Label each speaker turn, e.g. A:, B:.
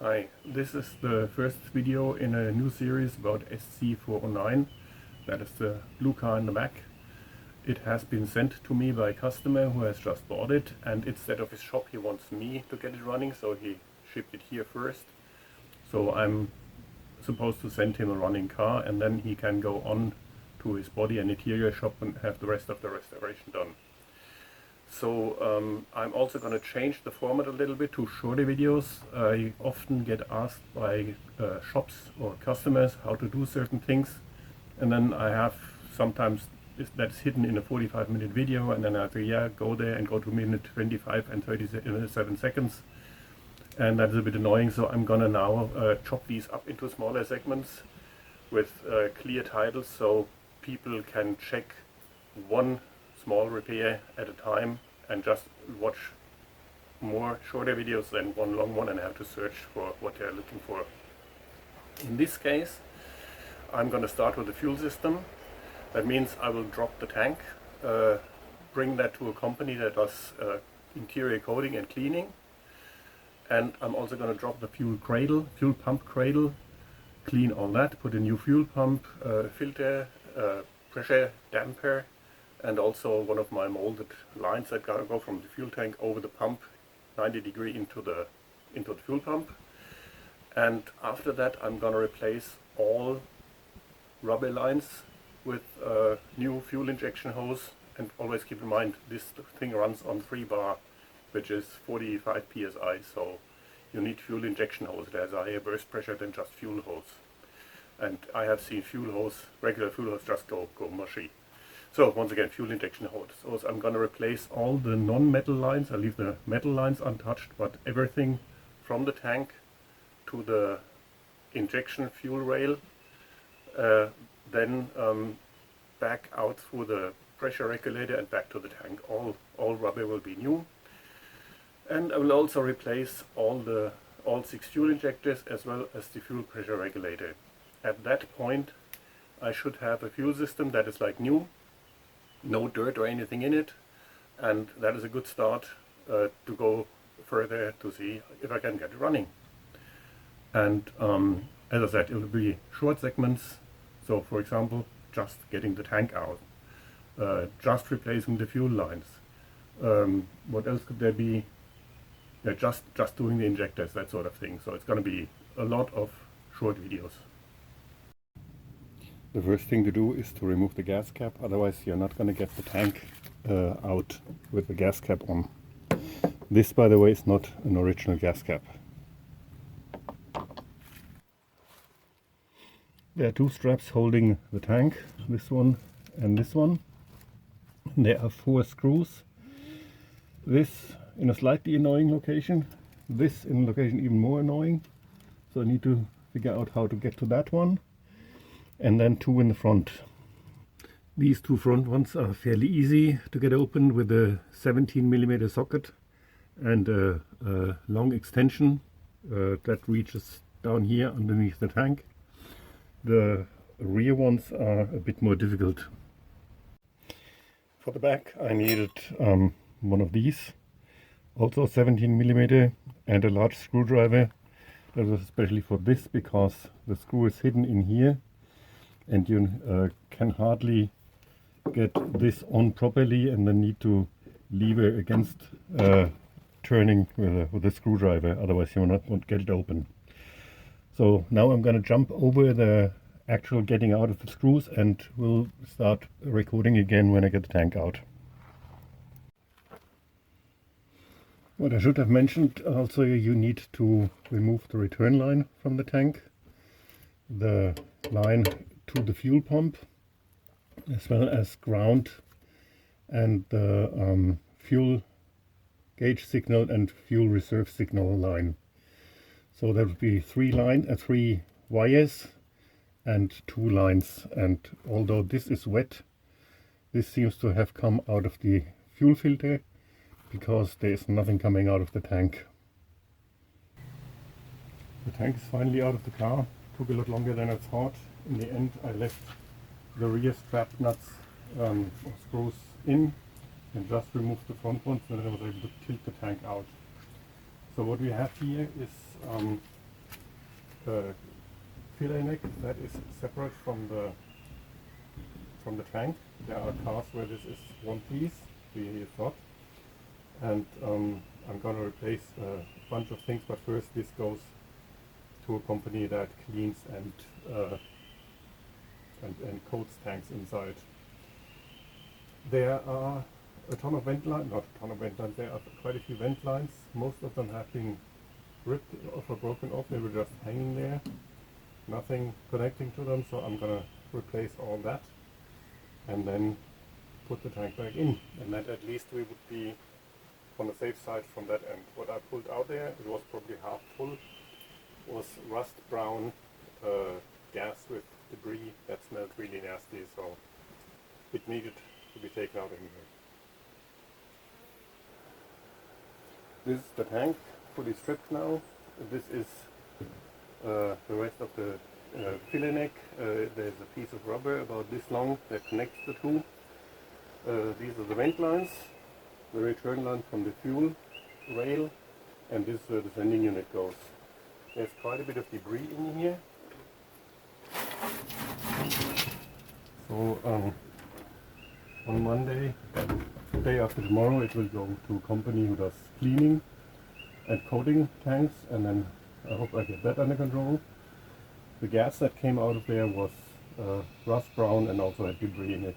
A: Hi, this is the first video in a new series about SC409. That is the blue car in the back. It has been sent to me by a customer who has just bought it, and instead of his shop he wants me to get it running, so he shipped it here first. So I'm supposed to send him a running car, and then he can go on to his body and interior shop and have the rest of the restoration done. So I'm also going to change the format a little bit to shorter videos. I often get asked by shops or customers how to do certain things, and then I have sometimes that's hidden in a 45-minute video, and then I say, yeah, go there and go to minute 25 and 37 seconds, and that is a bit annoying. So I'm gonna now chop these up into smaller segments with clear titles, so people can check one small repair at a time and just watch more shorter videos than one long one and have to search for what they're looking for. In this case, I'm going to start with the fuel system. That means I will drop the tank, bring that to a company that does interior coating and cleaning, and I'm also going to drop the fuel pump cradle, clean all that, put a new fuel pump, filter, pressure damper, and also one of my molded lines that go from the fuel tank over the pump 90-degree into the fuel pump. And after that I'm going to replace all rubber lines with new fuel injection hose, and always keep in mind this thing runs on 3 bar, which is 45 psi, so you need fuel injection hose. It has a higher burst pressure than just fuel hose, and I have seen regular fuel hose just go mushy. So once again, fuel injection hose. So I'm going to replace all the non-metal lines. I leave the metal lines untouched, but everything from the tank to the injection fuel rail, then back out through the pressure regulator and back to the tank. All rubber will be new. And I will also replace all 6 fuel injectors as well as the fuel pressure regulator. At that point I should have a fuel system that is like new. No dirt or anything in it, and that is a good start to go further to see if I can get it running. And as I said, it will be short segments. So for example, just getting the tank out, just replacing the fuel lines. What else could there be? Yeah, just doing the injectors, that sort of thing. So it's going to be a lot of short videos. The first thing to do is to remove the gas cap, otherwise you're not going to get the tank out with the gas cap on. This, by the way, is not an original gas cap. There are 2 straps holding the tank, this one and this one. There are 4 screws. This in a slightly annoying location, this in a location even more annoying. So I need to figure out how to get to that one. And then 2 in the front. These 2 front ones are fairly easy to get open with a 17mm socket and a long extension that reaches down here underneath the tank. The rear ones are a bit more difficult. For the back I needed one of these, also 17mm, and a large screwdriver. That was especially for this because the screw is hidden in here, and you can hardly get this on properly, and then need to lever against turning with a screwdriver, otherwise you won't get it open. So now I'm going to jump over the actual getting out of the screws, and we'll start recording again when I get the tank out. What I should have mentioned also, you need to remove the return line from the tank, the line to the fuel pump, as well as ground, and the fuel gauge signal and fuel reserve signal line. So there would be 3 wires and 2 lines. And although this is wet, this seems to have come out of the fuel filter, because there is nothing coming out of the tank. The tank is finally out of the car. Took a lot longer than I thought. In the end I left the rear strap nuts or screws in and just removed the front ones, and then I was able to tilt the tank out. So what we have here is fillet neck that is separate from the tank. There are cars where this is one piece, the thought, and I'm gonna replace a bunch of things, but first this goes to a company that cleans and coats tanks inside. There are a ton of vent lines, not a ton of vent lines, there are quite a few vent lines. Most of them have been ripped off or broken off, they were just hanging there, nothing connecting to them, so I'm gonna replace all that and then put the tank back in, and then at least we would be on the safe side from that end. What I pulled out there, it was probably half full, was rust brown gas with debris that smelled really nasty, so it needed to be taken out anyway. This is the tank, fully stripped now. This is the rest of the fillet neck. There's a piece of rubber about this long that connects the two. These are the vent lines, the return line from the fuel rail, and this is where the sending unit goes. There's quite a bit of debris in here. So on Monday, the day after tomorrow, it will go to a company who does cleaning and coating tanks, and then I hope I get that under control. The gas that came out of there was rust brown and also had debris in it.